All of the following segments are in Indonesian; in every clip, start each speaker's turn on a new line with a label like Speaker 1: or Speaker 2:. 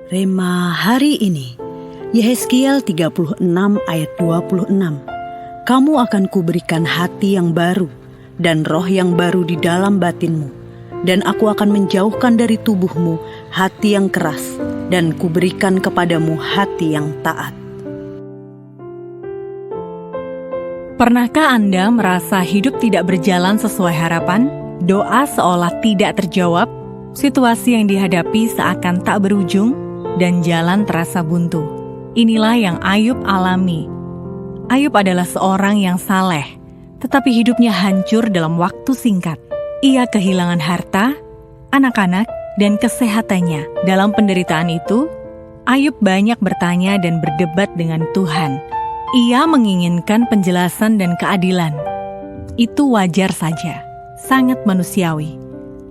Speaker 1: Rema hari ini, Yehezkiel 36 ayat 26. Kamu akan kuberikan hati yang baru dan roh yang baru di dalam batinmu, dan aku akan menjauhkan dari tubuhmu hati yang keras, dan kuberikan kepadamu hati yang taat.
Speaker 2: Pernahkah Anda merasa hidup tidak berjalan sesuai harapan? Doa seolah tidak terjawab, situasi yang dihadapi seakan tak berujung, dan jalan terasa buntu. Inilah yang Ayub alami. Ayub adalah seorang yang saleh, tetapi hidupnya hancur dalam waktu singkat. Ia kehilangan harta, anak-anak, dan kesehatannya. Dalam penderitaan itu, Ayub banyak bertanya dan berdebat dengan Tuhan. Ia menginginkan penjelasan dan keadilan. Itu wajar saja, sangat manusiawi.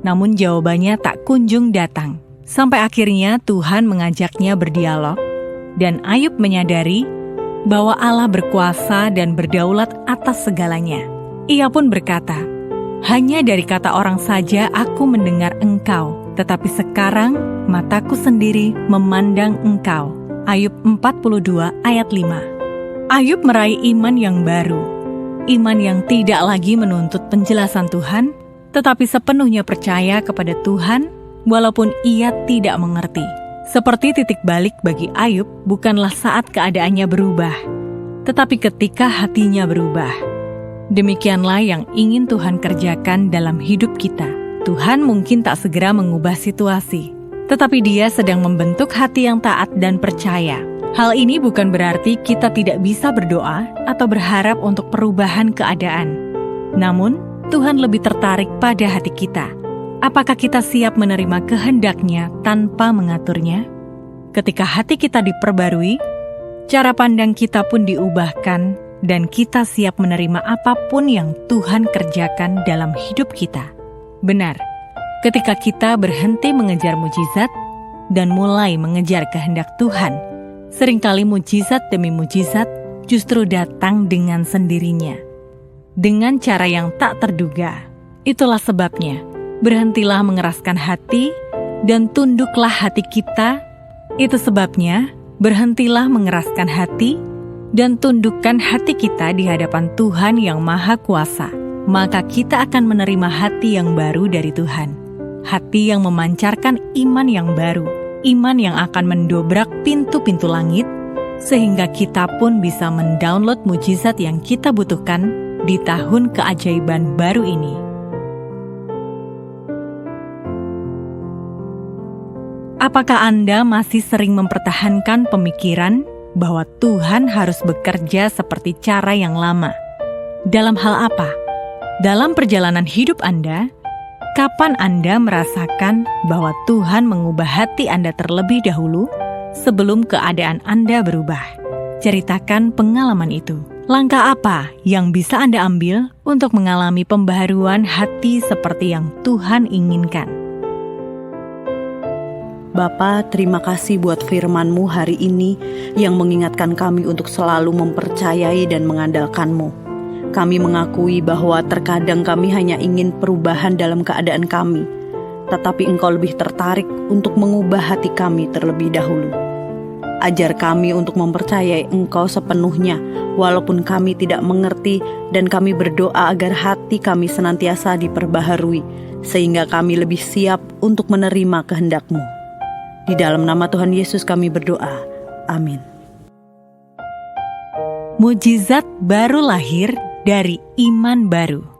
Speaker 2: Namun jawabannya tak kunjung datang. Sampai akhirnya Tuhan mengajaknya berdialog, dan Ayub menyadari bahwa Allah berkuasa dan berdaulat atas segalanya. Ia pun berkata, "Hanya dari kata orang saja aku mendengar Engkau, tetapi sekarang mataku sendiri memandang Engkau." Ayub 42 ayat 5. Ayub meraih iman yang baru, iman yang tidak lagi menuntut penjelasan Tuhan, tetapi sepenuhnya percaya kepada Tuhan walaupun ia tidak mengerti. Seperti titik balik bagi Ayub bukanlah saat keadaannya berubah, tetapi ketika hatinya berubah. Demikianlah yang ingin Tuhan kerjakan dalam hidup kita. Tuhan mungkin tak segera mengubah situasi, tetapi Dia sedang membentuk hati yang taat dan percaya. Hal ini bukan berarti kita tidak bisa berdoa atau berharap untuk perubahan keadaan. Namun, Tuhan lebih tertarik pada hati kita. Apakah kita siap menerima kehendak-Nya tanpa mengaturnya? Ketika hati kita diperbarui, cara pandang kita pun diubahkan, dan kita siap menerima apapun yang Tuhan kerjakan dalam hidup kita. Benar, ketika kita berhenti mengejar mujizat dan mulai mengejar kehendak Tuhan, seringkali mujizat demi mujizat justru datang dengan sendirinya, dengan cara yang tak terduga. Itulah sebabnya, berhentilah mengeraskan hati dan tunduklah hati kita. Itu sebabnya, berhentilah mengeraskan hati dan tundukkan hati kita di hadapan Tuhan yang Maha Kuasa. Maka kita akan menerima hati yang baru dari Tuhan. Hati yang memancarkan iman yang baru. Iman yang akan mendobrak pintu-pintu langit, sehingga kita pun bisa mendownload mujizat yang kita butuhkan di tahun keajaiban baru ini. Apakah Anda masih sering mempertahankan pemikiran bahwa Tuhan harus bekerja seperti cara yang lama? Dalam hal apa? Dalam perjalanan hidup Anda, kapan Anda merasakan bahwa Tuhan mengubah hati Anda terlebih dahulu sebelum keadaan Anda berubah? Ceritakan pengalaman itu. Langkah apa yang bisa Anda ambil untuk mengalami pembaharuan hati seperti yang Tuhan inginkan?
Speaker 1: Bapa, terima kasih buat firman-Mu hari ini yang mengingatkan kami untuk selalu mempercayai dan mengandalkan-Mu. Kami mengakui bahwa terkadang kami hanya ingin perubahan dalam keadaan kami, tetapi Engkau lebih tertarik untuk mengubah hati kami terlebih dahulu. Ajar kami untuk mempercayai Engkau sepenuhnya, walaupun kami tidak mengerti, dan kami berdoa agar hati kami senantiasa diperbaharui, sehingga kami lebih siap untuk menerima kehendak-Mu. Di dalam nama Tuhan Yesus kami berdoa. Amin.
Speaker 2: Mujizat baru lahir dari iman baru.